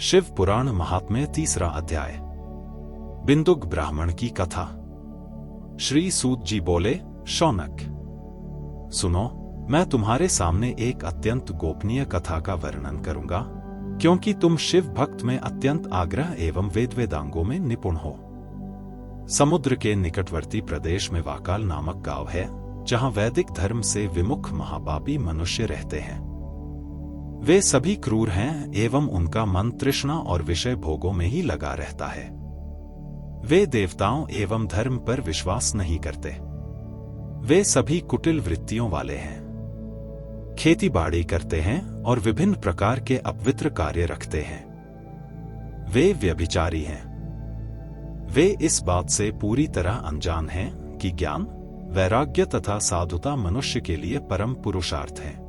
शिव पुराण महात्म्य 3रा अध्याय। बिंदुक ब्राह्मण की कथा। श्री सूत जी बोले, शौनक सुनो, मैं तुम्हारे सामने एक अत्यंत गोपनीय कथा का वर्णन करूंगा, क्योंकि तुम शिव भक्त में अत्यंत आग्रह एवं वेदांगों में निपुण हो। समुद्र के निकटवर्ती प्रदेश में वाकाल नामक गांव है, जहां वैदिक धर्म से विमुख महापापी मनुष्य रहते हैं। वे सभी क्रूर हैं एवं उनका मन तृष्णा और विषय भोगों में ही लगा रहता है। वे देवताओं एवं धर्म पर विश्वास नहीं करते। वे सभी कुटिल वृत्तियों वाले हैं। खेती बाड़ी करते हैं और विभिन्न प्रकार के अपवित्र कार्य रखते हैं। वे व्यभिचारी हैं। वे इस बात से पूरी तरह अनजान हैं कि ज्ञान, वैराग्य तथा साधुता मनुष्य के लिए परम पुरुषार्थ है।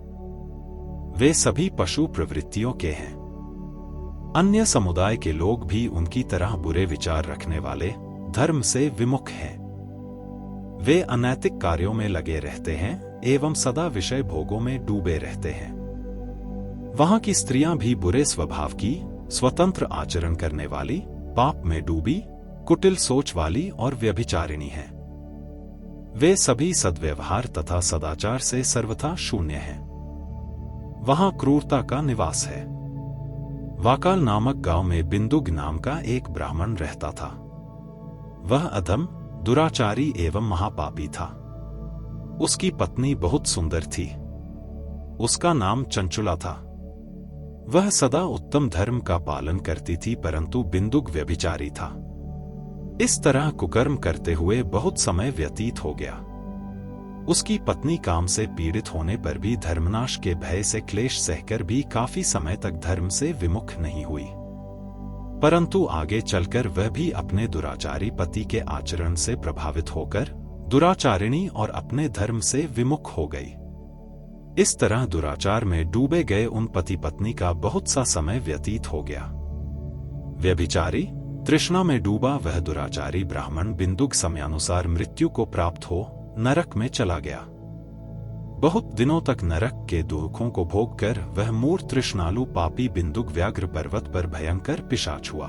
वे सभी पशु प्रवृत्तियों के हैं। अन्य समुदाय के लोग भी उनकी तरह बुरे विचार रखने वाले, धर्म से विमुख हैं। वे अनैतिक कार्यों में लगे रहते हैं एवं सदा विषय भोगों में डूबे रहते हैं। वहां की स्त्रियां भी बुरे स्वभाव की, स्वतंत्र आचरण करने वाली, पाप में डूबी, कुटिल सोच वाली और व्यभिचारिणी हैं। वे सभी सद्व्यवहार तथा सदाचार से सर्वथा शून्य हैं। वहां क्रूरता का निवास है। वाकाल नामक गांव में बिंदुक नाम का एक ब्राह्मण रहता था। वह अधम, दुराचारी एवं महापापी था। उसकी पत्नी बहुत सुंदर थी। उसका नाम चंचुला था। वह सदा उत्तम धर्म का पालन करती थी, परंतु बिंदुक व्यभिचारी था। इस तरह कुकर्म करते हुए बहुत समय व्यतीत हो गया। उसकी पत्नी काम से पीड़ित होने पर भी धर्मनाश के भय से क्लेश सहकर भी काफी समय तक धर्म से विमुख नहीं हुई, परंतु आगे चलकर वह भी अपने दुराचारी पति के आचरण से प्रभावित होकर दुराचारिणी और अपने धर्म से विमुख हो गई। इस तरह दुराचार में डूबे गए उन पति पत्नी का बहुत सा समय व्यतीत हो गया। व्यभिचारी, तृष्णा में डूबा वह दुराचारी ब्राह्मण बिंदुक समयानुसार मृत्यु को प्राप्त हो नरक में चला गया। बहुत दिनों तक नरक के दुखों को भोगकर वह मूढ़ तृष्णालु पापी बिंदुक व्याघ्र पर्वत पर भयंकर पिशाच हुआ।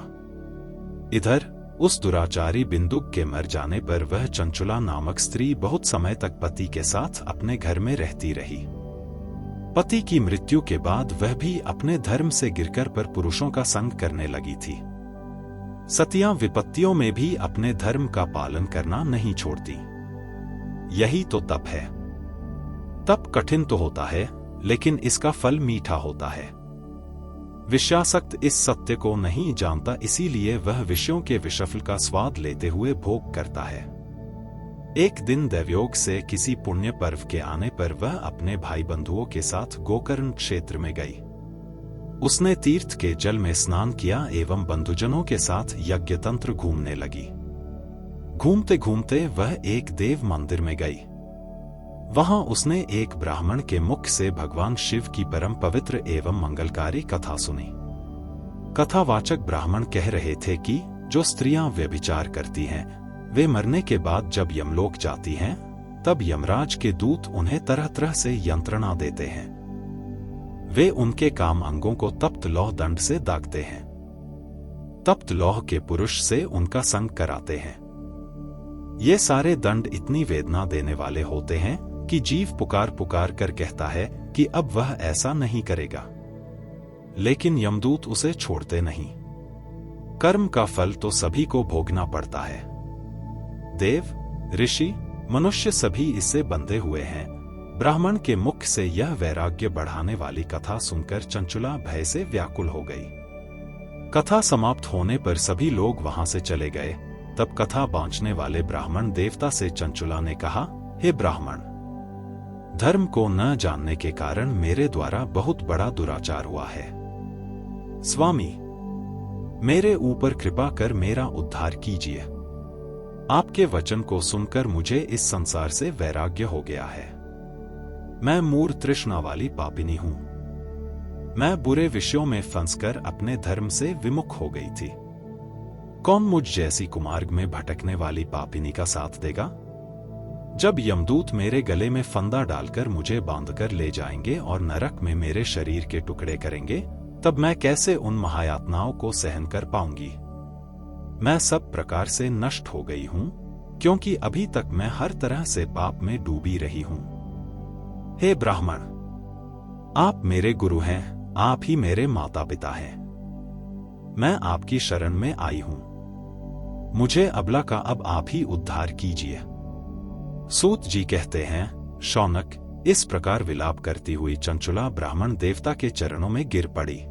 इधर उस दुराचारी बिंदुक के मर जाने पर वह चंचुला नामक स्त्री बहुत समय तक पति के साथ अपने घर में रहती रही। पति की मृत्यु के बाद वह भी अपने धर्म से गिरकर पर पुरुषों का संग करने लगी थी। सतियां विपत्तियों में भी अपने धर्म का पालन करना नहीं छोड़ती। यही तो तप है। तप कठिन तो होता है, लेकिन इसका फल मीठा होता है। विषयासक्त इस सत्य को नहीं जानता, इसीलिए वह विषयों के विषफल का स्वाद लेते हुए भोग करता है। एक दिन दैवयोग से किसी पुण्य पर्व के आने पर वह अपने भाई बंधुओं के साथ गोकर्ण क्षेत्र में गई। उसने तीर्थ के जल में स्नान किया एवं बंधुजनों के साथ यज्ञ तंत्र घूमने लगी। घूमते घूमते वह एक देव मंदिर में गई। वहां उसने एक ब्राह्मण के मुख से भगवान शिव की परम पवित्र एवं मंगलकारी कथा सुनी। कथावाचक ब्राह्मण कह रहे थे कि जो स्त्रियां व्यभिचार करती हैं, वे मरने के बाद जब यमलोक जाती हैं, तब यमराज के दूत उन्हें तरह तरह से यंत्रणा देते हैं। वे उनके काम अंगों को तप्त लौह दंड से दागते हैं। तप्त लौह के पुरुष से उनका संग कराते हैं। ये सारे दंड इतनी वेदना देने वाले होते हैं कि जीव पुकार पुकार कर कहता है कि अब वह ऐसा नहीं करेगा, लेकिन यमदूत उसे छोड़ते नहीं। कर्म का फल तो सभी को भोगना पड़ता है। देव, ऋषि, मनुष्य सभी इससे बंधे हुए हैं। ब्राह्मण के मुख से यह वैराग्य बढ़ाने वाली कथा सुनकर चंचुला भय से व्याकुल हो गई। कथा समाप्त होने पर सभी लोग वहां से चले गए। तब कथा बांचने वाले ब्राह्मण देवता से चंचुला ने कहा, हे ब्राह्मण, धर्म को न जानने के कारण मेरे द्वारा बहुत बड़ा दुराचार हुआ है। स्वामी, मेरे ऊपर कृपा कर मेरा उद्धार कीजिए। आपके वचन को सुनकर मुझे इस संसार से वैराग्य हो गया है। मैं मूढ़ तृष्णा वाली पापिनी हूं। मैं बुरे विषयों में फंसकर अपने धर्म से विमुख हो गई थी। कौन मुझ जैसी कुमार्ग में भटकने वाली पापिनी का साथ देगा? जब यमदूत मेरे गले में फंदा डालकर मुझे बांधकर ले जाएंगे और नरक में मेरे शरीर के टुकड़े करेंगे, तब मैं कैसे उन महायातनाओं को सहन कर पाऊंगी? मैं सब प्रकार से नष्ट हो गई हूं, क्योंकि अभी तक मैं हर तरह से पाप में डूबी रही हूं। हे ब्राह्मण, आप मेरे गुरु हैं, आप ही मेरे माता पिता हैं। मैं आपकी शरण में आई हूं। मुझे अबला का अब आप ही उद्धार कीजिए। सूत जी कहते हैं, शौनक, इस प्रकार विलाप करती हुई चंचुला ब्राह्मण देवता के चरणों में गिर पड़ी।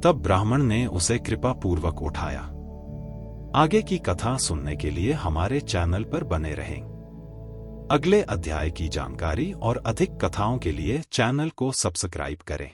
तब ब्राह्मण ने उसे कृपा पूर्वक उठाया। आगे की कथा सुनने के लिए हमारे चैनल पर बने रहें। अगले अध्याय की जानकारी और अधिक कथाओं के लिए चैनल को सब्सक्राइब करें।